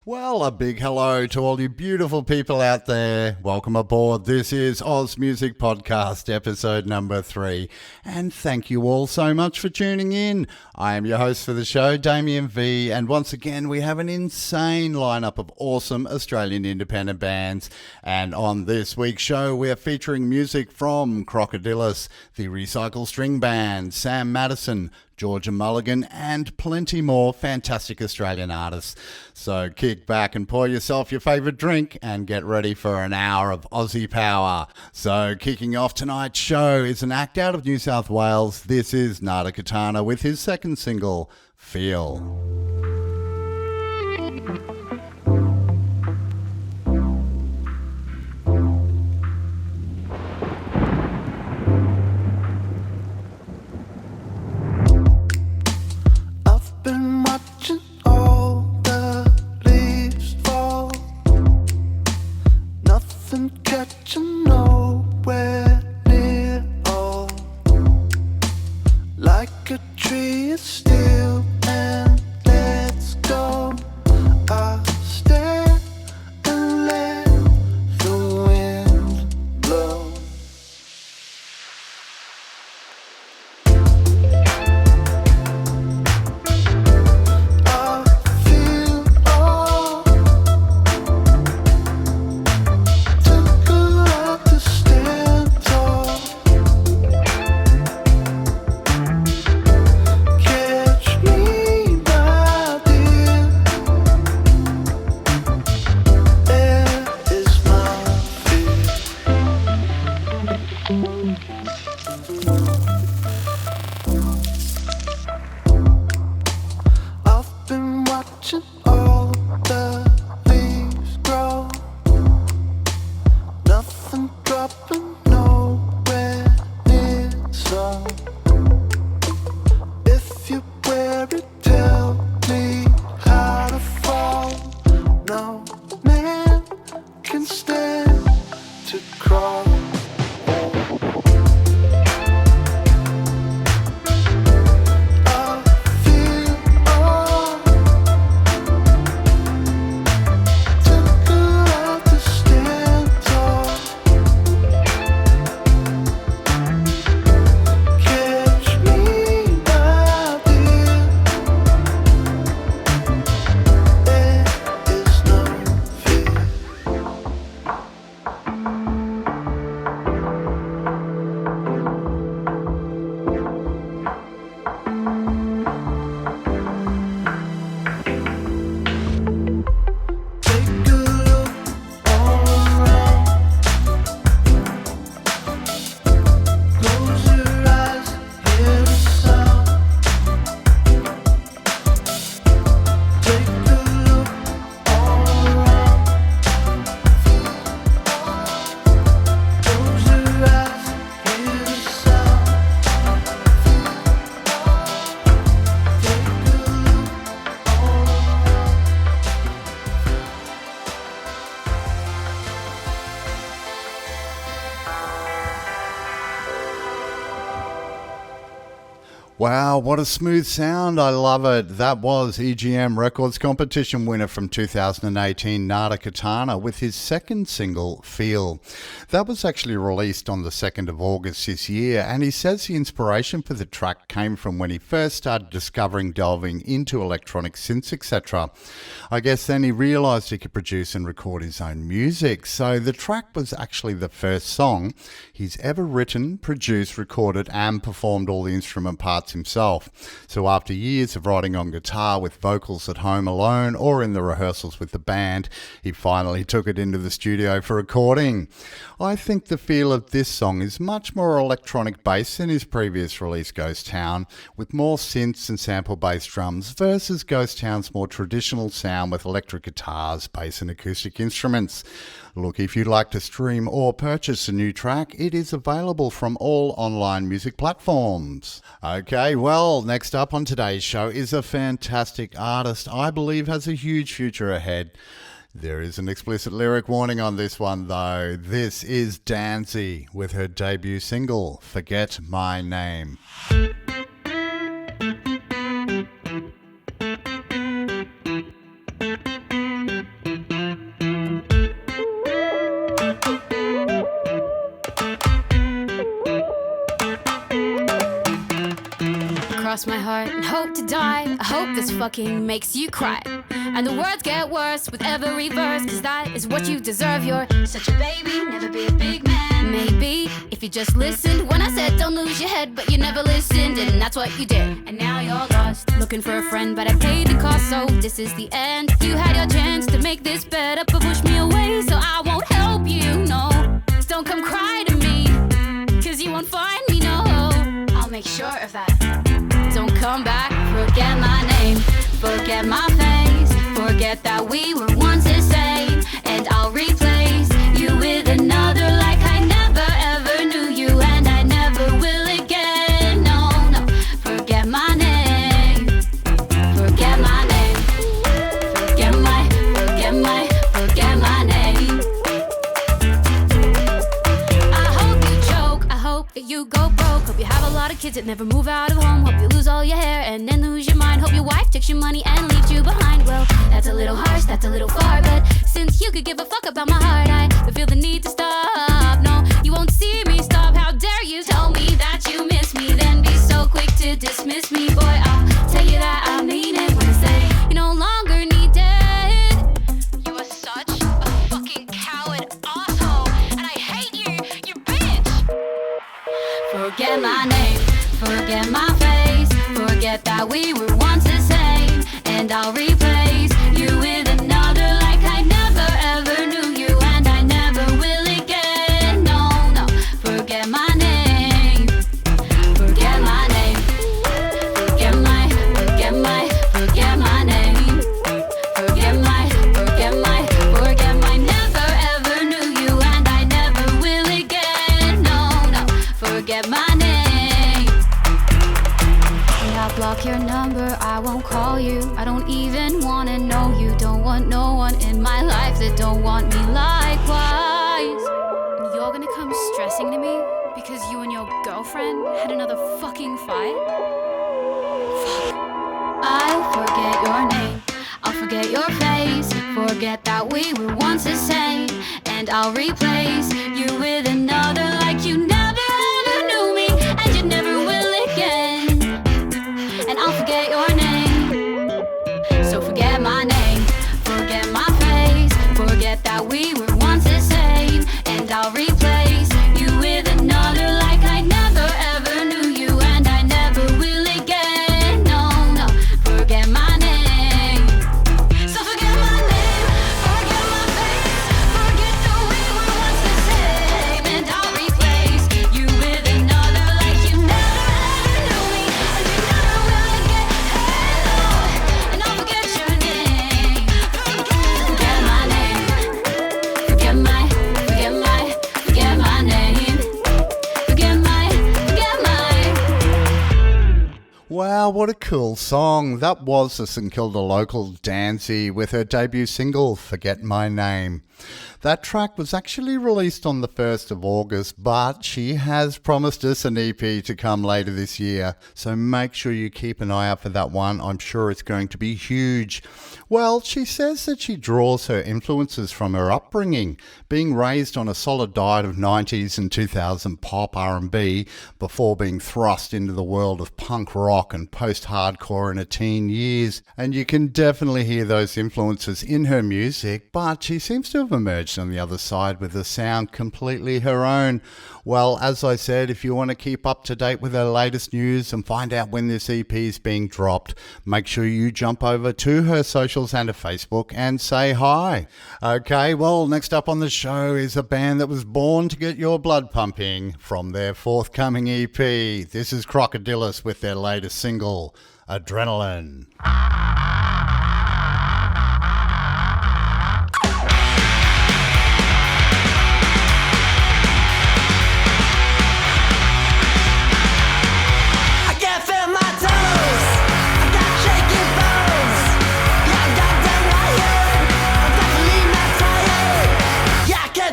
Well, a big hello to all you beautiful people out there. Welcome aboard. This is Oz Music Podcast, episode number 3. And thank you all so much for tuning in. I am your host for the show, Damien V. And once again, we have an insane lineup of awesome Australian independent bands. And on this week's show, we're featuring music from Crocodylus, the Recycle String Band, Sam Madison, Georgia Mulligan, and plenty more fantastic Australian artists. So kick back and pour yourself your favourite drink and get ready for an hour of Aussie power. So kicking off tonight's show is an act out of New South Wales. This is Nade Katana with his second single, Feel. Catching nowhere near all, like a tree is still and lets go. I stare and let the wind blow. I feel all. To stand tall, catch me, my dear. Air is my fear. I've been watching all the leaves grow. Nothing dropping nowhere near some. If you wear it, tell me how to fall. No man can stand to crawl. I feel all. Took a lot to stand tall. Catch me, my dear. There is no fear. Take a look all around. Close your eyes, hear the sound. Take a look all around. Close your eyes, hear the sound. Take a look all around. Wow, what a smooth sound. I love it. That was EGM Records competition winner from 2018, Nade Katana, with his second single, Feel. That was actually released on the 2nd of August this year, and he says the inspiration for the track came from when he first started delving into electronic synths, etc. I guess then he realised he could produce and record his own music. So the track was actually the first song he's ever written, produced, recorded, and performed all the instrument parts himself. So after years of writing on guitar with vocals at home alone or in the rehearsals with the band, he finally took it into the studio for recording. I think the feel of this song is much more electronic based than his previous release Ghost Town, with more synths and sample bass drums versus Ghost Town's more traditional sound with electric guitars, bass and acoustic instruments. Look, if you'd like to stream or purchase a new track, it is available from all online music platforms. Okay, well, next up on today's show is a fantastic artist I believe has a huge future ahead. There is an explicit lyric warning on this one though. This is Danzy with her debut single, Forget My Name. cross my heart and hope to die. I hope this fucking makes you cry. And the words get worse with every verse, cause that is what you deserve. You're such a baby, never be a big man. Maybe if you just listened when I said don't lose your head, but you never listened, and that's what you did. And now you're lost, looking for a friend, but I paid the cost, so this is the end. You had your chance to make this better, but push me away, so I won't help you, no. Don't come cry to me, cause you won't find me, no. I'll make sure of that. Don't come back, forget my name, forget my face, forget that we were once the same, and I'll replace you with another like I never ever knew you, and I never will again. No, no, forget my name, forget my name, forget my name. I hope you choke, I hope that you go broke. Hope you have a lot of kids that never move out of home. Hope you lose all your hair and then lose your mind. Hope your wife takes your money and leaves you behind. Well, that's a little harsh, that's a little far, but since you could give a fuck about my heart, I feel the need to stop. No, you won't see me stop. How dare you tell me that you miss me, then be so quick to dismiss me. Boy, I'll tell you that I mean it when I say you no longer needed. You are such a fucking coward asshole, and I hate you, you bitch. Forget my name, forget my face, forget that we were once the same, and I'll replace you with another like I never ever knew you, and I never will again. No, no, forget my name, forget my name, forget my name, forget my never ever knew you, and I never will again. No, no, forget my name. I'll block your number, I won't call you. I don't even wanna know you. Don't want no one in my life that don't want me likewise. And you're gonna come stressing to me because you and your girlfriend had another fucking fight? Fuck. I'll forget your name, I'll forget your face, forget that we were once the same, and I'll replace you with another like you never ever knew me, and you never will again. And I'll forget your name, so forget my name, forget my face, forget that we were once the same, and I'll replace you with another like I never ever knew you, and I never will again. No, no, forget my name, so forget my name, forget my face, forget that we were once the same, and I'll replace you with another like you never ever knew me, and you never will again. And I'll forget your name, forget my name, forget my name, forget my. Wow, what a cool song. That was the St Kilda local Danzy with her debut single, Forget My Name. That track was actually released on the 1st of August, but she has promised us an EP to come later this year, so make sure you keep an eye out for that one. I'm sure it's going to be huge. Well, she says that she draws her influences from her upbringing, being raised on a solid diet of 90s and 2000 pop R&B before being thrust into the world of punk rock and post-hardcore in her teen years. And you can definitely hear those influences in her music, but she seems to have emerged on the other side with a sound completely her own. Well, as I said, if you want to keep up to date with her latest news and find out when this EP is being dropped, make sure you jump over to her socials and her Facebook and say hi. Okay, well, next up on the show is a band that was born to get your blood pumping from their forthcoming EP. This is Crocodylus with their latest single, Adrenaline.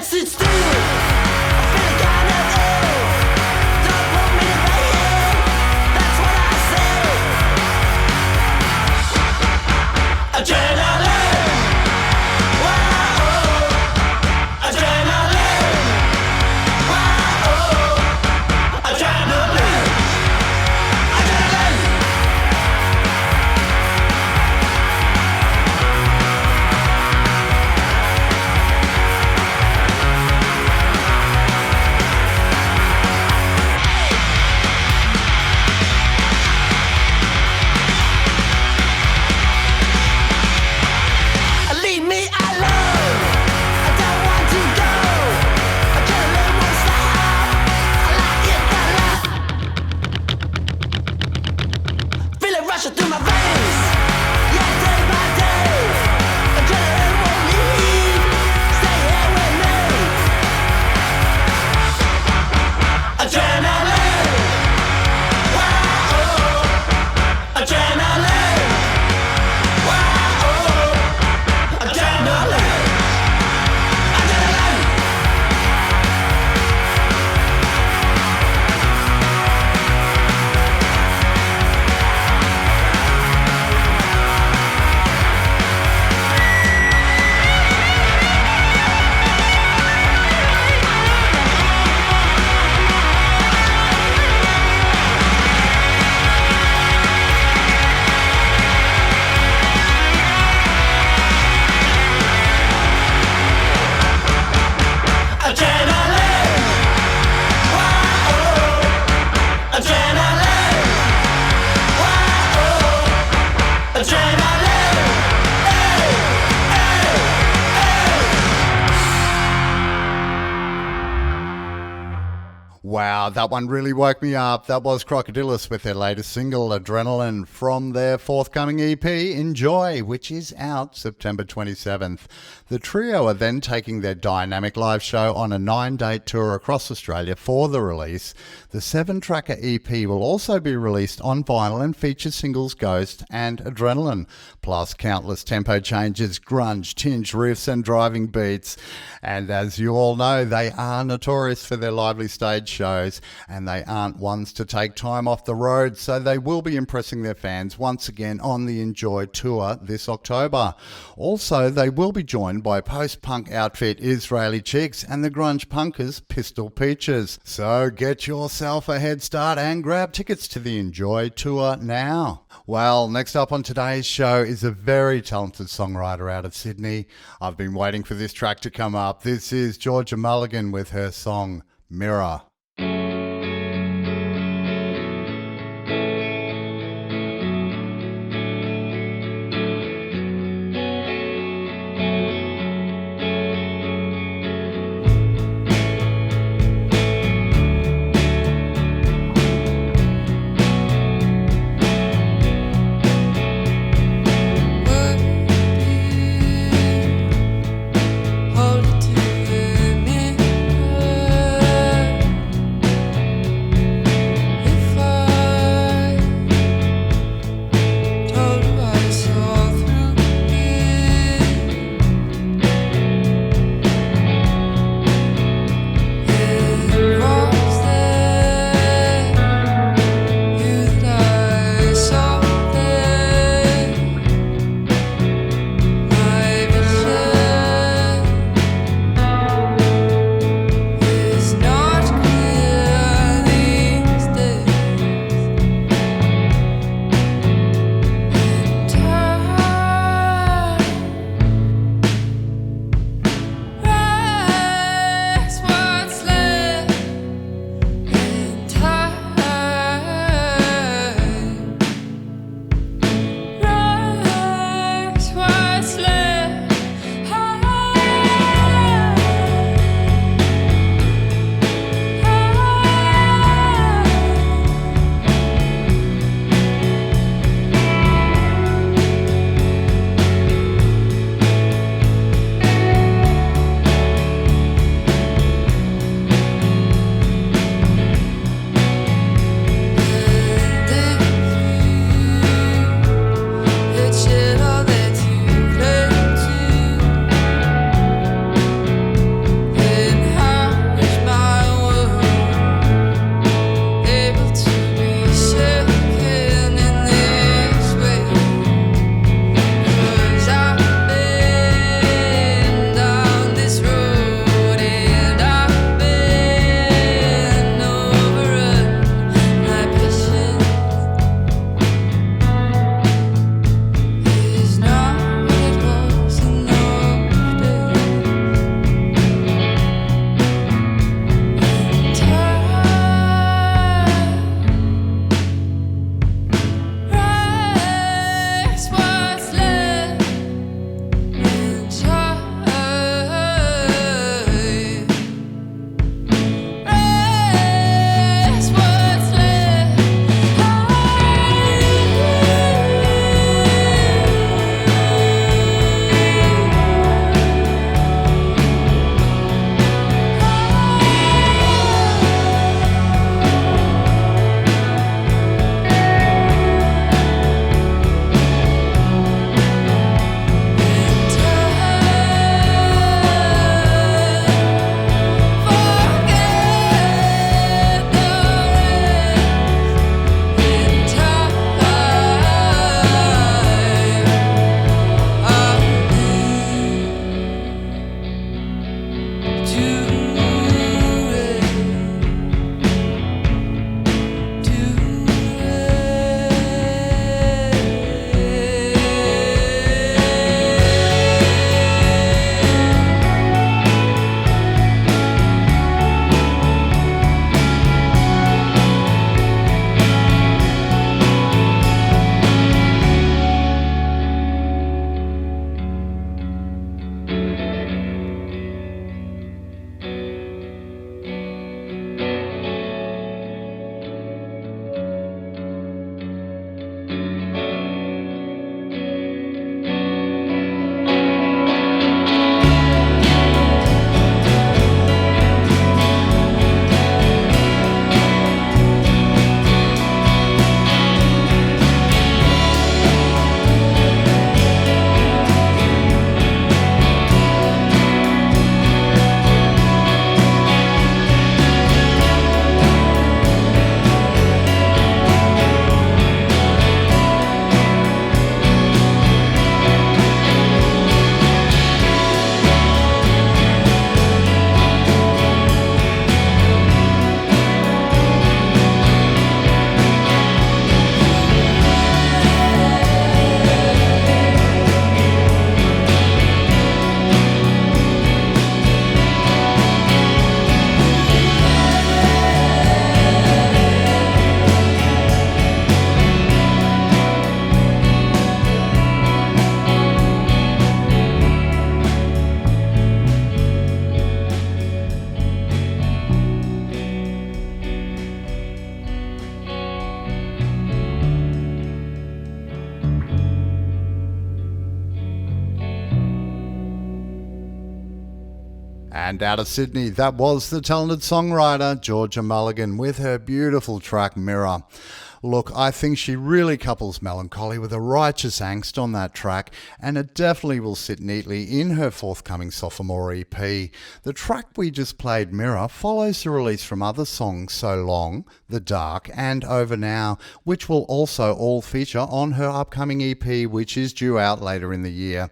Sit still, I feel kind of ill. Don't put me to bed, that's what I say. Wow, that one really woke me up. That was Crocodylus with their latest single, Adrenaline, from their forthcoming EP, Enjoy, which is out September 27th. The trio are then taking their dynamic live show on a 9-date tour across Australia for the release. The 7-tracker EP will also be released on vinyl and features singles Ghost and Adrenaline, plus countless tempo changes, grunge, tinged riffs and driving beats. And as you all know, they are notorious for their lively stage shows, and they aren't ones to take time off the road, so they will be impressing their fans once again on the Enjoy tour this October. Also, they will be joined by post-punk outfit Israeli Chicks and the grunge punkers Pistol Peaches. So get yourself a head start and grab tickets to the Enjoy tour now. Well, next up on today's show is a very talented songwriter out of Sydney. I've been waiting for this track to come up. This is Georgia Mulligan with her song Mirror. Hold it to the mirror. And out of Sydney, that was the talented songwriter Georgia Mulligan with her beautiful track Mirror. Look, I think she really couples melancholy with a righteous angst on that track, and it definitely will sit neatly in her forthcoming sophomore EP. The track we just played, Mirror, follows the release from other songs So Long, The Dark, and Over Now, which will also all feature on her upcoming EP, which is due out later in the year.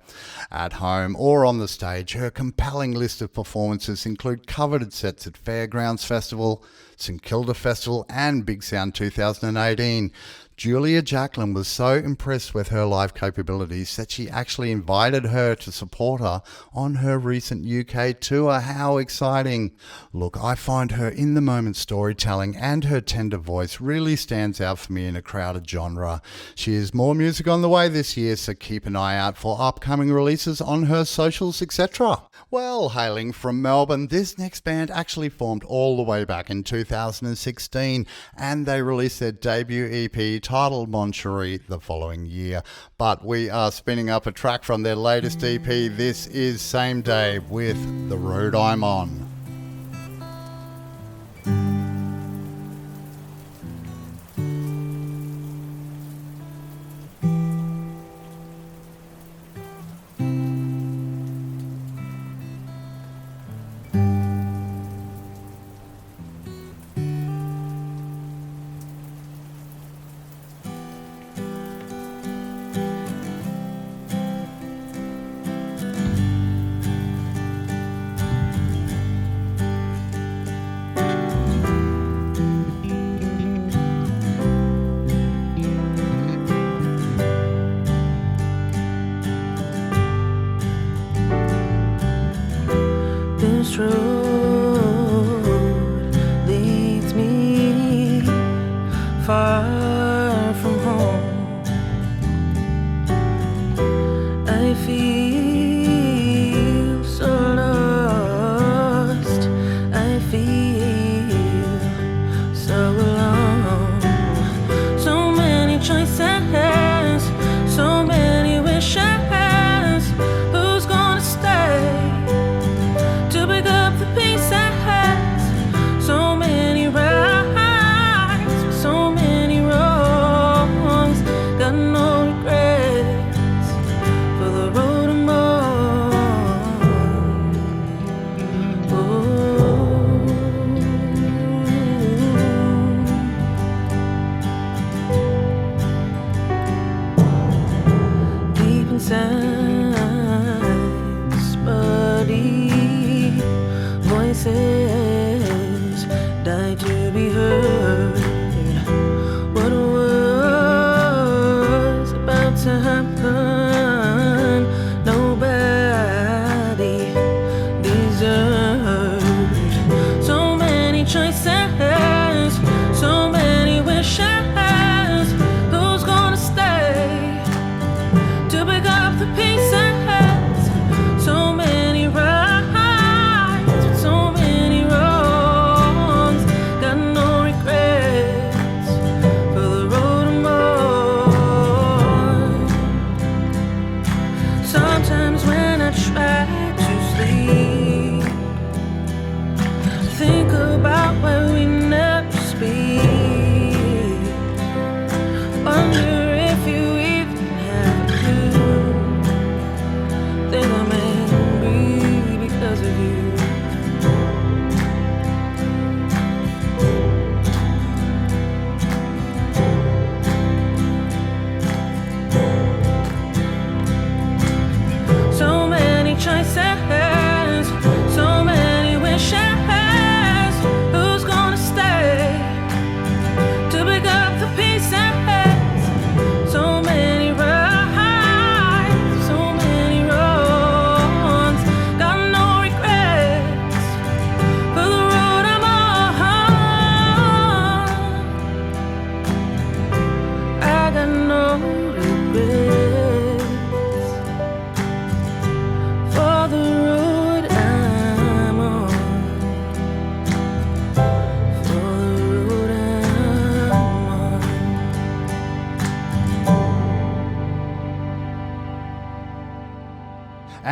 At home or on the stage, her compelling list of performances include coveted sets at Fairgrounds Festival, St Kilda Festival and Big Sound 2018. Julia Jacklin was so impressed with her live capabilities that she actually invited her to support her on her recent UK tour. How exciting! Look, I find her in-the-moment storytelling and her tender voice really stands out for me in a crowded genre. She has more music on the way this year, so keep an eye out for upcoming releases on her socials, etc. Well, hailing from Melbourne, this next band actually formed all the way back in 2016, and they released their debut EP titled Mon Cherie the following year. But we are spinning up a track from their latest EP. This is Same Day with The Road I'm On.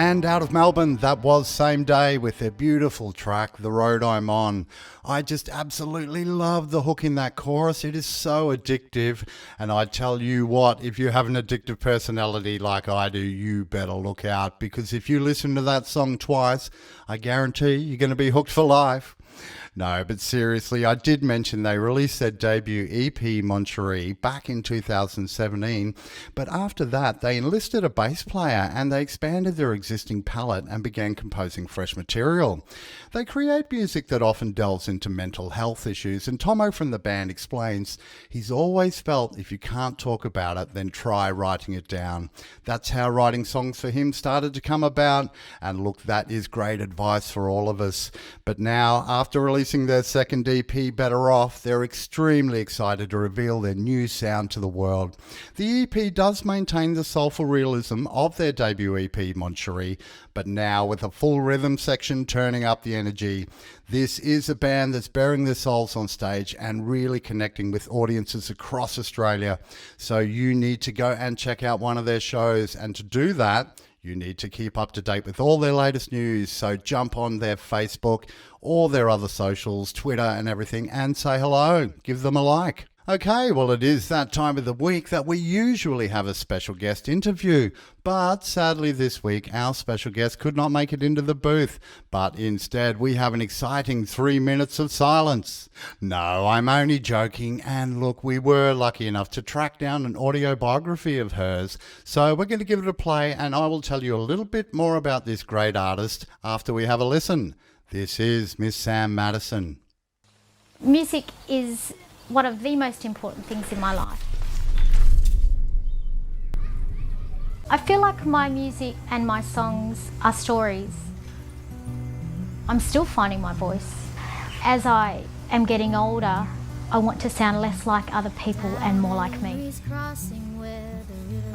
And out of Melbourne, that was Same Day with their beautiful track, The Road I'm On. I just absolutely love the hook in that chorus. It is so addictive. And I tell you what, if you have an addictive personality like I do, you better look out. Because if you listen to that song twice, I guarantee you're going to be hooked for life. No, but seriously, I did mention they released their debut EP, Moncherie, back in 2017, but after that they enlisted a bass player and they expanded their existing palette and began composing fresh material. They create music that often delves into mental health issues, and Tomo from the band explains he's always felt if you can't talk about it, then try writing it down. That's how writing songs for him started to come about, and look, that is great advice for all of us. But now, after releasing their second EP, Better Off, they're extremely excited to reveal their new sound to the world. The EP does maintain the soulful realism of their debut EP, Moncherie, but now with a full rhythm section turning up the energy. This is a band that's bearing their souls on stage and really connecting with audiences across Australia. So you need to go and check out one of their shows, and to do that, you need to keep up to date with all their latest news, so jump on their Facebook or their other socials, Twitter and everything, and say hello. Give them a like. Okay, well, it is that time of the week that we usually have a special guest interview, but sadly this week our special guest could not make it into the booth, but instead we have an exciting 3 minutes of silence. No, I'm only joking, and look, we were lucky enough to track down an audio biography of hers, so we're going to give it a play and I will tell you a little bit more about this great artist after we have a listen. This is Miss Sam Madison. Music is one of the most important things in my life. I feel like my music and my songs are stories. I'm still finding my voice. As I am getting older, I want to sound less like other people and more like me.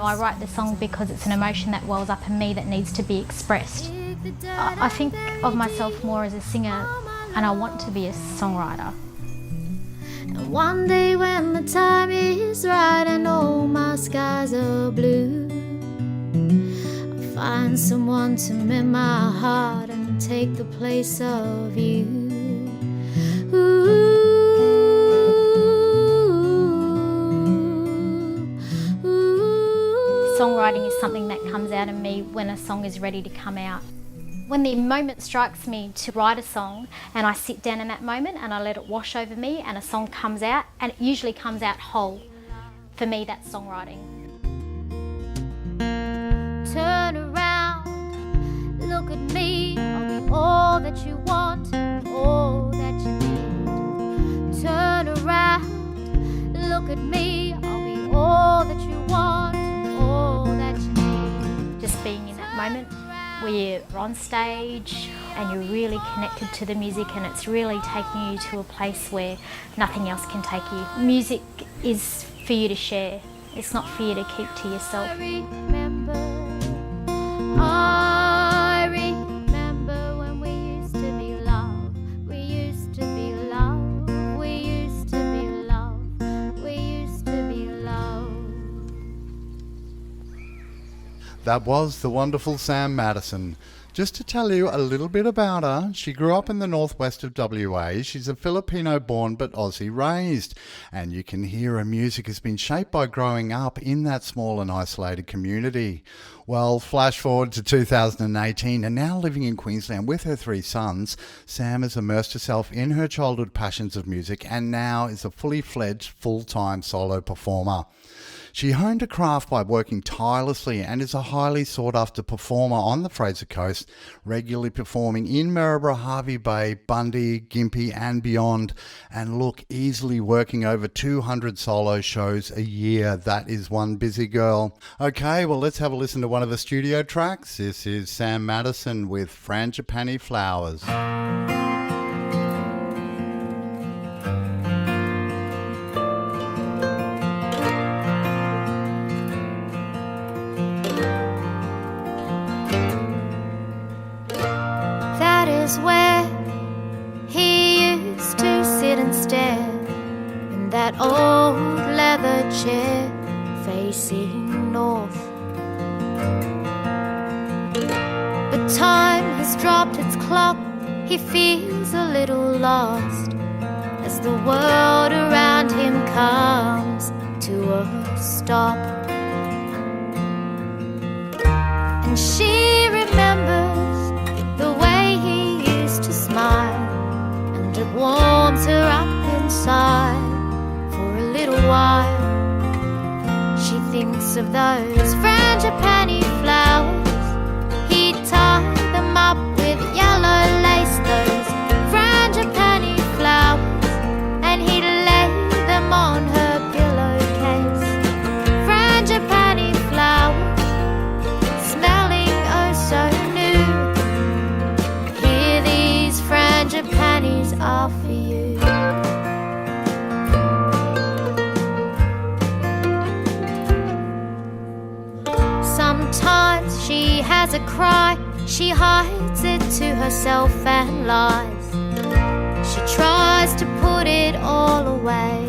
I write the song because it's an emotion that wells up in me that needs to be expressed. I think of myself more as a singer, and I want to be a songwriter. And one day when the time is right and all my skies are blue, I'll find someone to mend my heart and take the place of you. Ooh, ooh. Songwriting is something that comes out of me when a song is ready to come out. When the moment strikes me to write a song, and I sit down in that moment and I let it wash over me and a song comes out, and it usually comes out whole. For me, that's songwriting. Turn around, look at me, I'll be all that you want, all that you need. Turn around, look at me, I'll be all that you want, all that you need. Just being in that moment where you're on stage and you're really connected to the music, and it's really taking you to a place where nothing else can take you. Music is for you to share. It's not for you to keep to yourself. I remember when we used to be loved, we used to be loved, we used to be loved, we used to be loved. That was the wonderful Sam Madison. Just to tell you a little bit about her, she grew up in the northwest of WA. She's a Filipino-born but Aussie-raised. And you can hear her music has been shaped by growing up in that small and isolated community. Well, flash forward to 2018, and now living in Queensland with her 3 sons, Sam has immersed herself in her childhood passions of music and now is a fully fledged, full-time solo performer. She honed her craft by working tirelessly and is a highly sought-after performer on the Fraser Coast, regularly performing in Maryborough, Hervey Bay, Bundy, Gympie and beyond. And look, easily working over 200 solo shows a year. That is one busy girl. Okay, well, let's have a listen to one of the studio tracks. This is Sam Madison with Frangipani Flowers. Where he used to sit and stare in that old leather chair facing north. time has dropped its clock, he feels a little lost as the world around him comes to a stop. And she remembers the way he used to smile, and it warms her up inside for a little while. She thinks of those frangipani flowers. He tied them up with yellow lace, those frangipani flowers, and he'd lay them on her pillowcase. Frangipani flowers, smelling oh so new. Here these frangipanis are for you. Sometimes she has a cry, she hides it to herself and lies. She tries to put it all away.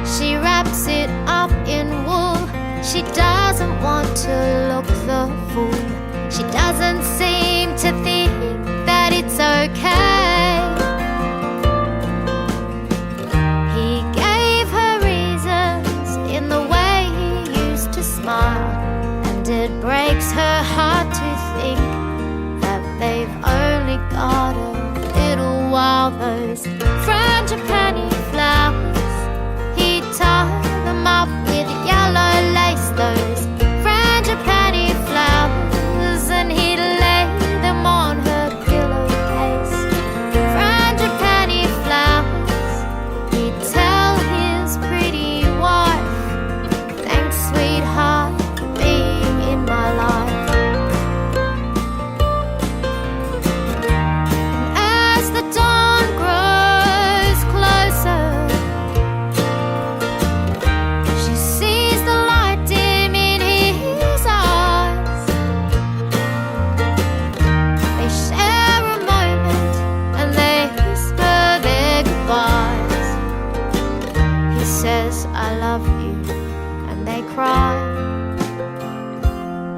She wraps it up in wool. She doesn't want to look the fool. She doesn't seem to think that it's okay. He gave her reasons in the way he used to smile, and it breaks her heart to think that they've only got a little while. Those frangipani flowers, he tied them up with yellow lace. Those frangipani flowers, and he'd lay them on her pillowcase. Frangipani flowers, he'd tell his pretty wife, thanks sweetheart for being in my life. And as the dawn grows closer, she sees the light dim in his eyes. They share a moment and they whisper their goodbyes. He says, I love you, and they cry.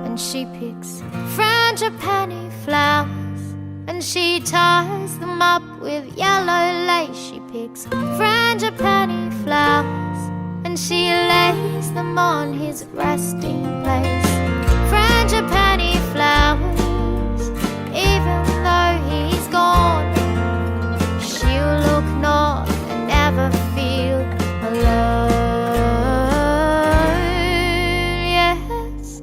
And she picks frangipani flowers, and she ties them up with yellow lace. She picks frangipani flowers, and she lays them on his resting place. Frangipani flowers, even though he's gone, she'll look north and never feel alone. Yes,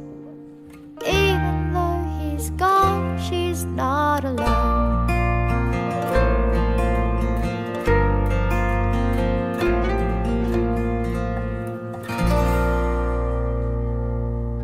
even though he's gone, she's not alone.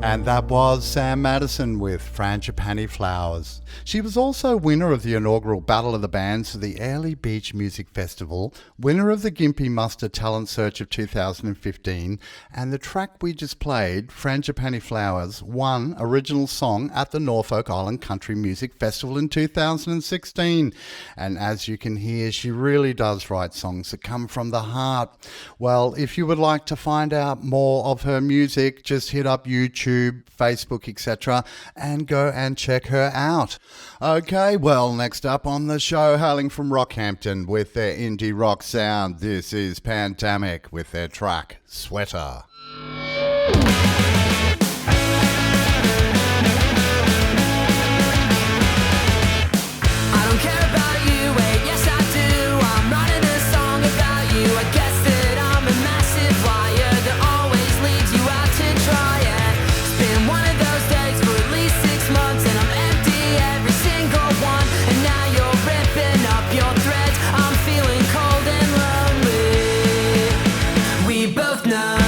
And that was Sam Madison with Frangipani Flowers. She was also winner of the inaugural Battle of the Bands for the Airlie Beach Music Festival, winner of the Gympie Muster Talent Search of 2015, and the track we just played, Frangipani Flowers, won Original Song at the Norfolk Island Country Music Festival in 2016. And as you can hear, she really does write songs that come from the heart. Well, if you would like to find out more of her music, just hit up YouTube, Facebook, etc., and go and check her out. Okay, well, next up on the show, hailing from Rockhampton with their indie rock sound, this is Pandemic with their track Sweater. I don't care about you, wait, yes I do. I'm writing a song about you. I guess that I'm a massive liar that always leaves you out to dry. It's been one of those days for at least 6 months, and I'm empty every single one. And now you're ripping up your threads. I'm feeling cold and lonely. We both know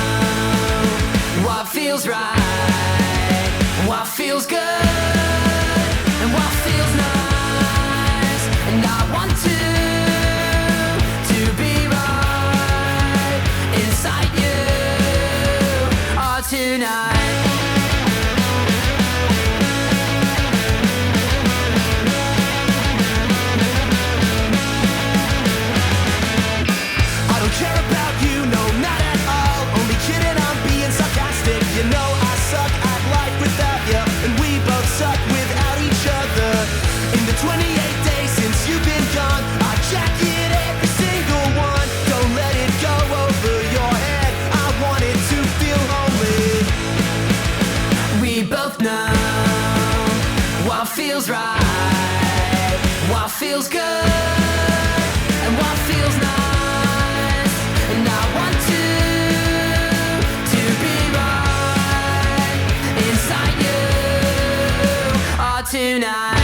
what feels right, what feels good, and what feels nice. And I want to be right inside you, oh, tonight. I don't care about you, no, not at all. Only kidding, I'm being sarcastic. You know I suck at life without you. what feels right, what feels good, and what feels nice. And I want to be right inside you, all tonight.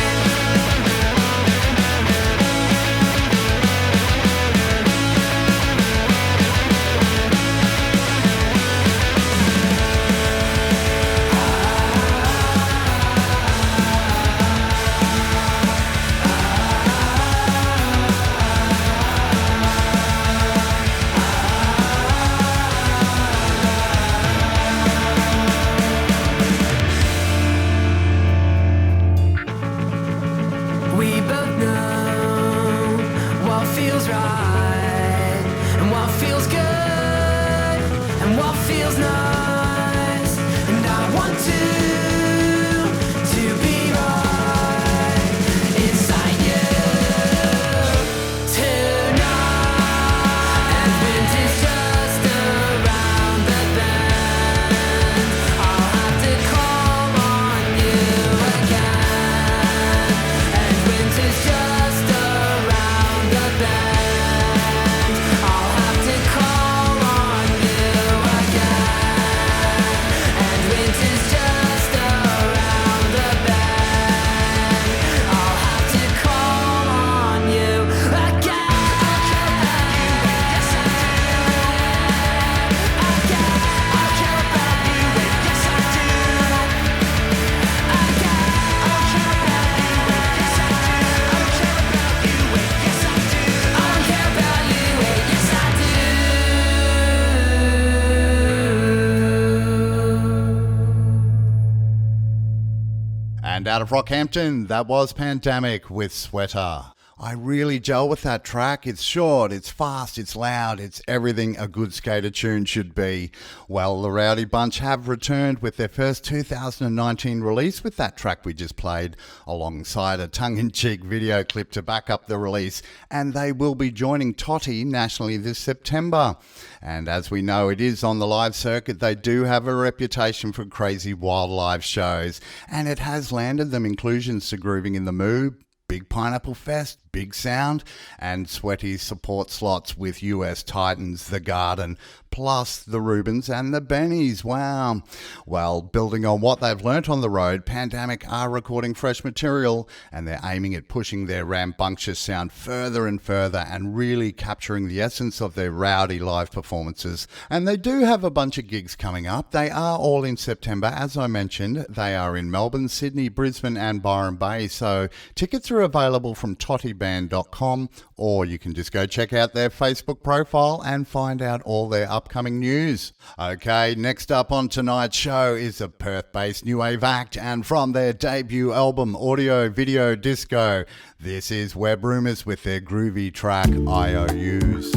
And out of Rockhampton, that was Pandemic with Sweater. I really gel with that track. It's short, it's fast, it's loud, it's everything a good skater tune should be. Well, the Rowdy Bunch have returned with their first 2019 release with that track we just played, alongside a tongue-in-cheek video clip to back up the release, and they will be joining Totty nationally this September. And as we know, it is on the live circuit. They do have a reputation for crazy wildlife shows, and it has landed them inclusions to Grooving in the Mood, Big Pineapple Fest, Big Sound, and sweaty support slots with US Titans, The Garden, plus the Rubens and the Bennies. Wow. Well, building on what they've learnt on the road, Pandemic are recording fresh material, and they're aiming at pushing their rambunctious sound further and further and really capturing the essence of their rowdy live performances. And they do have a bunch of gigs coming up. They are all in September, as I mentioned. They are in Melbourne, Sydney, Brisbane and Byron Bay, so tickets are available from tottyband.com, or you can just go check out their Facebook profile and find out all their upcoming news. Okay, next up on tonight's show is a Perth-based new wave act, and from their debut album Audio Video Disco, this is Broomis with their groovy track IOUs.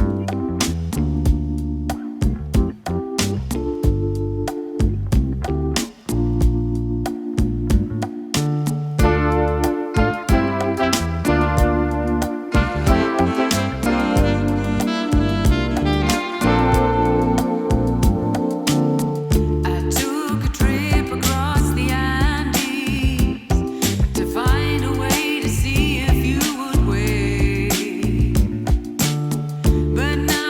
But now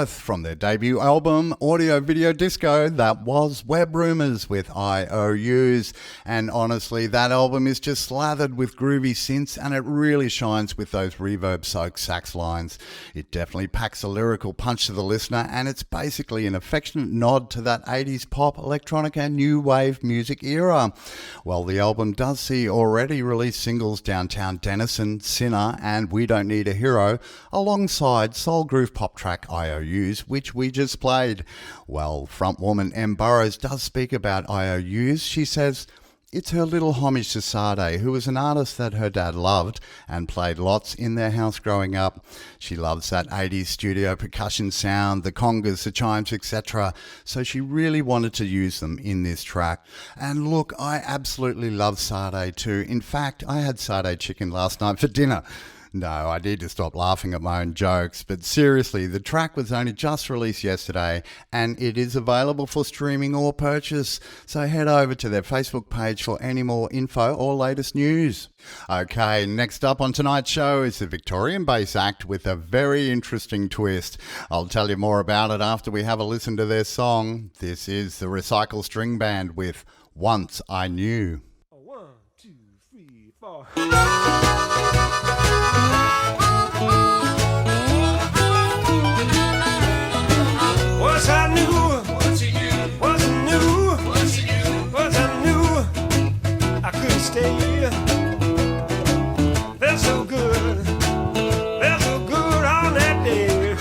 Perth from their debut album Audio Video Disco. That was Web Rumours with IOUs, and honestly that album is just slathered with groovy synths and it really shines with those reverb-soaked sax lines. It definitely packs a lyrical punch to the listener, and it's basically an affectionate nod to that 80s pop, electronic and new wave music era. Well, the album does see already released singles Downtown Denison, Sinner and We Don't Need a Hero, alongside soul groove pop track IOUs, which we just played. Well, frontwoman Em Burrows does speak about IOUs. She says it's her little homage to Sade, who was an artist that her dad loved and played lots in their house growing up. She loves that 80s studio percussion sound, the congas, the chimes, etc. So she really wanted to use them in this track. And look, I absolutely love Sade too. In fact, I had Sade chicken last night for dinner. No, I need to stop laughing at my own jokes, but seriously, the track was only just released yesterday and it is available for streaming or purchase, so head over to their Facebook page for any more info or latest news. Okay, next up on tonight's show is the Victorian bass act with a very interesting twist. I'll tell you more about it after we have a listen to their song. This is the Recycle String Band with Once I Knew. 1, 2, 3, 4. Once I knew, once I knew, I couldn't stay. Felt so good on that day.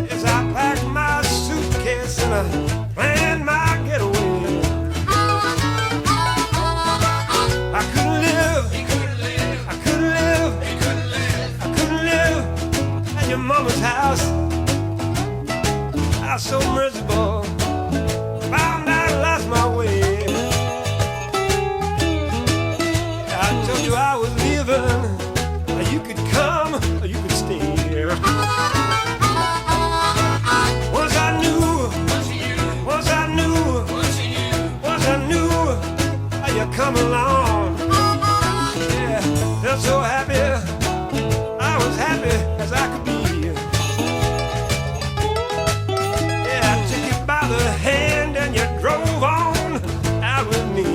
As I packed my suitcase and I planned my getaway. I couldn't live at your mama's house. I was so miserable, found out I lost my way. I told you I was leaving, you could come or you could stay. Once I knew how you come along. Yeah, felt so happy, I was happy as I could be. The hand and you drove on out with me.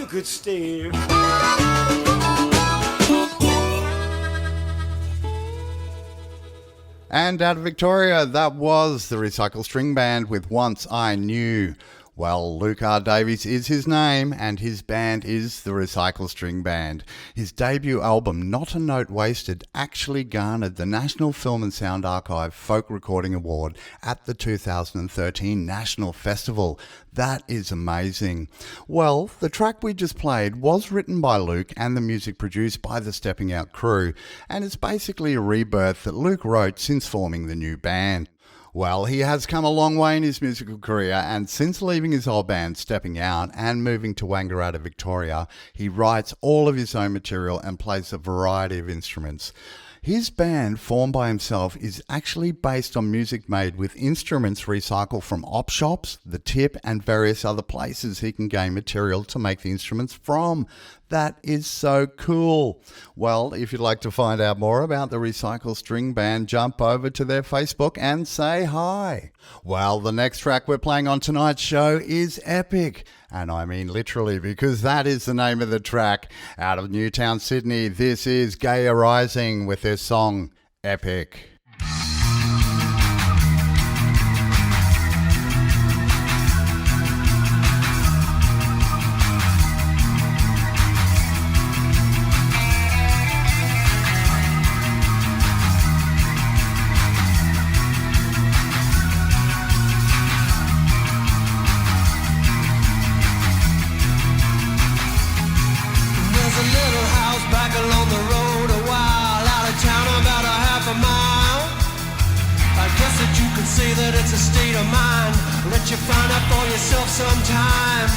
Could stay. And out of Victoria, that was the Recycle String Band with Once I Knew. Well, Luke R. Davies is his name, and his band is the Recycle String Band. His debut album, Not a Note Wasted, actually garnered the National Film and Sound Archive Folk Recording Award at the 2013 National Festival. That is amazing. Well, the track we just played was written by Luke and the music produced by the Stepping Out crew, and it's basically a rebirth that Luke wrote since forming the new band. Well, he has come a long way in his musical career, and since leaving his old band Stepping Out and moving to Wangaratta, Victoria, he writes all of his own material and plays a variety of instruments. His band, formed by himself, is actually based on music made with instruments recycled from op shops, the Tip, and various other places he can gain material to make the instruments from. That is so cool. Well, if you'd like to find out more about the Recycle String Band, jump over to their Facebook and say hi. Well, the next track we're playing on tonight's show is epic. And I mean literally, because that is the name of the track. Out of Newtown, Sydney, this is Gaia Rising with their song, Epic. Say that it's a state of mind. Let you find out for yourself sometime.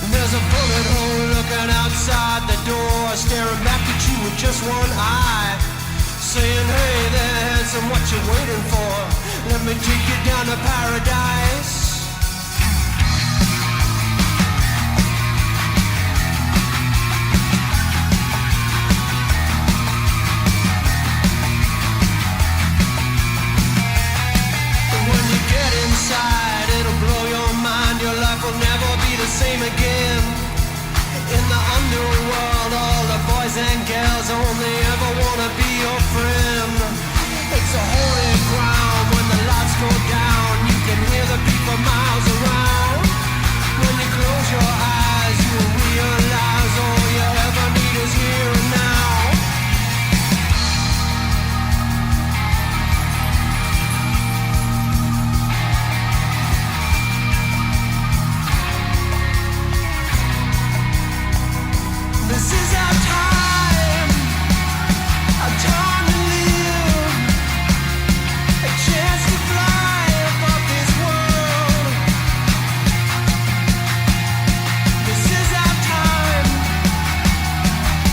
There's a bullet hole looking outside the door, staring back at you with just one eye, saying, hey there, handsome, what you waiting for? Let me take you down to paradise. It'll blow your mind, your life will never be the same again. In the underworld, all the boys and girls only ever wanna be your friend. It's a holy ground, when the lights go down, you can hear the beat for miles around. When you close your eyes, you'll realize all you ever need is here and now. This is our time to live, a chance to fly above this world. This is our time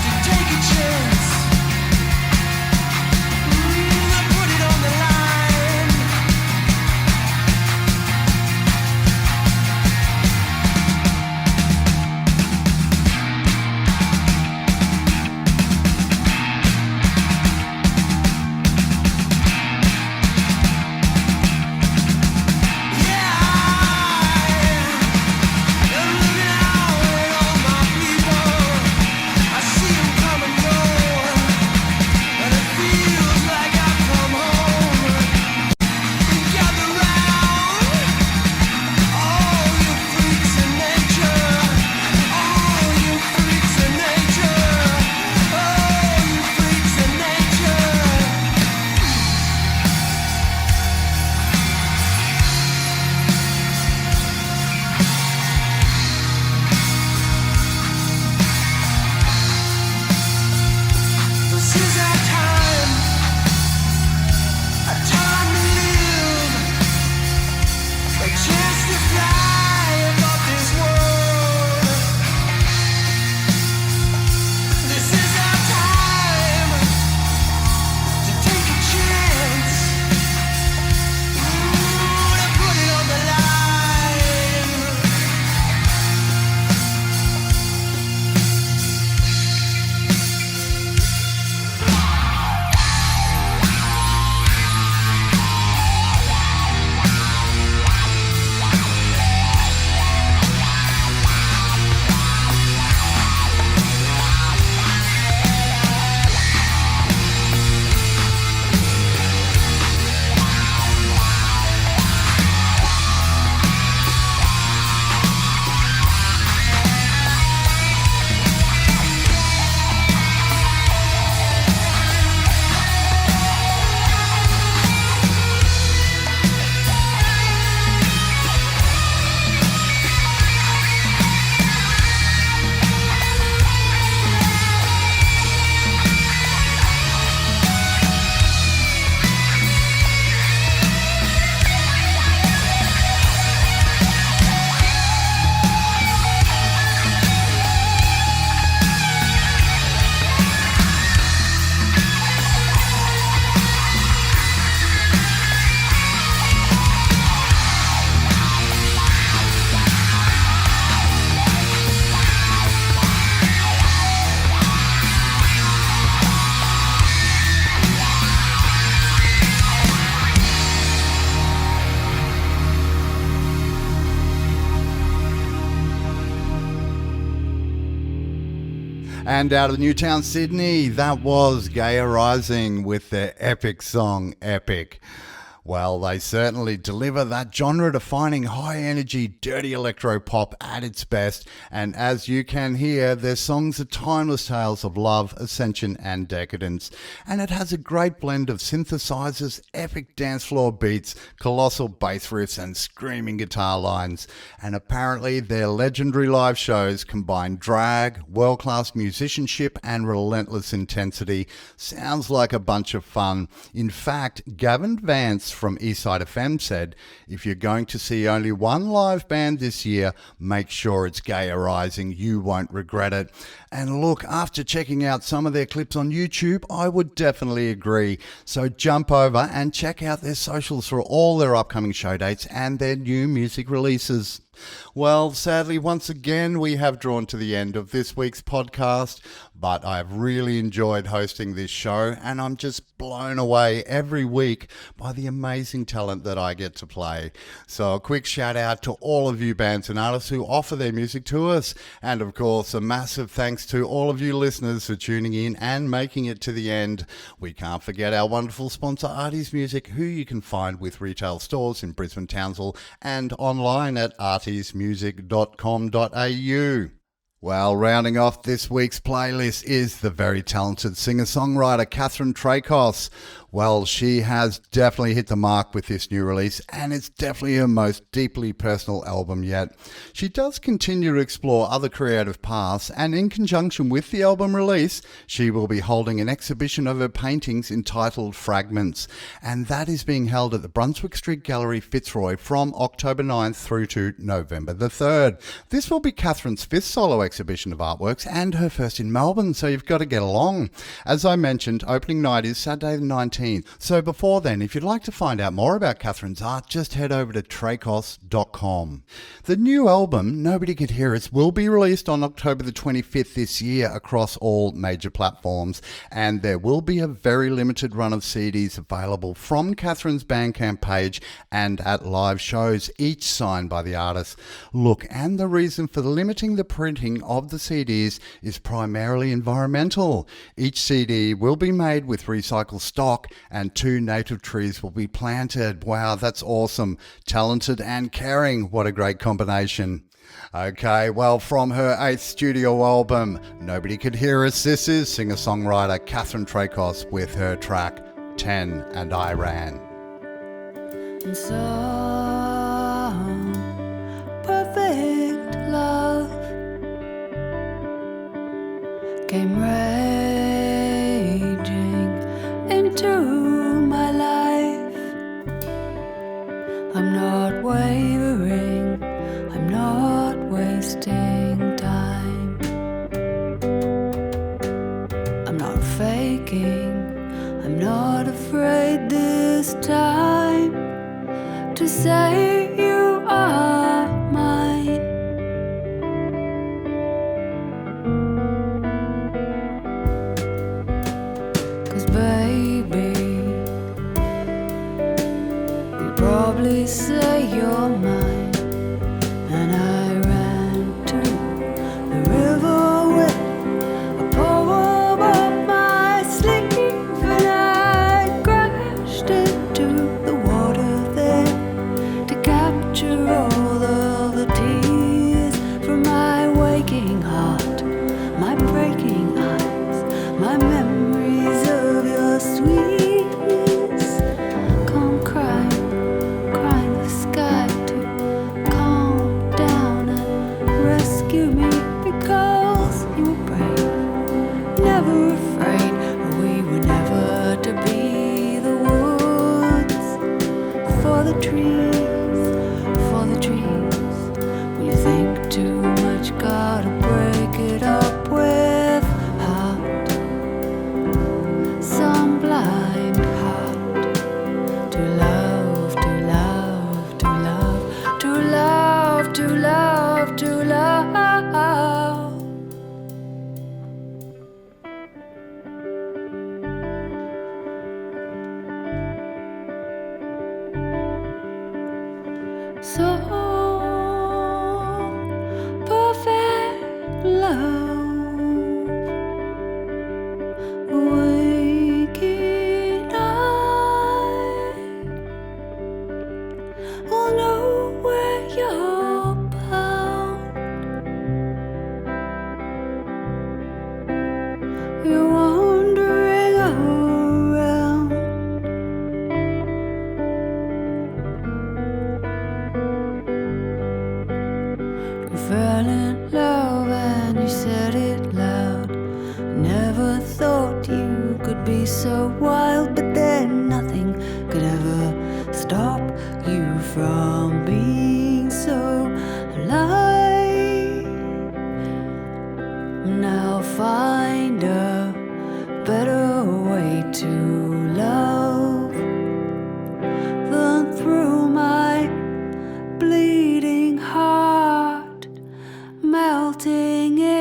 to take a chance, put it on the line. And out of Newtown, Sydney, that was Gaia Rising with their epic song, Epic. Well, they certainly deliver that genre-defining, high-energy, dirty electro-pop at its best, and as you can hear, their songs are timeless tales of love, ascension and decadence, and it has a great blend of synthesizers, epic dance floor beats, colossal bass riffs and screaming guitar lines, and apparently their legendary live shows combine drag, world-class musicianship and relentless intensity. Sounds like a bunch of fun. In fact, Gavin Vance from Eastside FM said, if you're going to see only one live band this year, make sure it's Gaia Rising. You won't regret it. And look, after checking out some of their clips on YouTube, I would definitely agree. So jump over and check out their socials for all their upcoming show dates and their new music releases. Well, sadly, once again, we have drawn to the end of this week's podcast, but I've really enjoyed hosting this show, and I'm just blown away every week by the amazing talent that I get to play. So a quick shout out to all of you bands and artists who offer their music to us, and of course, a massive thanks to all of you listeners for tuning in and making it to the end. We can't forget our wonderful sponsor, Artie's Music, who you can find with retail stores in Brisbane, Townsville, and online at artiesmusic.com.au. Well, rounding off this week's playlist is the very talented singer-songwriter Catherine Trecos. Well, she has definitely hit the mark with this new release, and it's definitely her most deeply personal album yet. She does continue to explore other creative paths, and in conjunction with the album release, she will be holding an exhibition of her paintings entitled Fragments, and that is being held at the Brunswick Street Gallery, Fitzroy, from October 9th through to November the 3rd. This will be Catherine's 5th solo exhibition of artworks and her first in Melbourne, so you've got to get along. As I mentioned, opening night is Saturday the 19th. So before then, if you'd like to find out more about Catherine's art, just head over to trecos.com. The new album, Nobody Could Hear Us, will be released on October the 25th this year across all major platforms, and there will be a very limited run of CDs available from Catherine's Bandcamp page and at live shows, each signed by the artist. Look, and the reason for limiting the printing of the CDs is primarily environmental. Each CD will be made with recycled stock, and 2 native trees will be planted. Wow, that's awesome. Talented and caring. What a great combination. Okay, well, from her 8th studio album, Nobody Could Hear Us, this is singer-songwriter Catherine Trecos with her track 10 and I Ran. And some perfect love came raging into my life. I'm not wavering, I'm not wasting time. I'm not faking, I'm not afraid this time to say you are mine. Baby, you probably say you're mine, and I ran to the river with a poem up my sleeve, and I crashed into the water there to capture all of the tears from my waking heart, my breaking eyes, my memories of your sweetness. Come cry, cry in the sky too. so wild, but then nothing could ever stop you from being so alive. Now find a better way to love than through my bleeding heart, melting in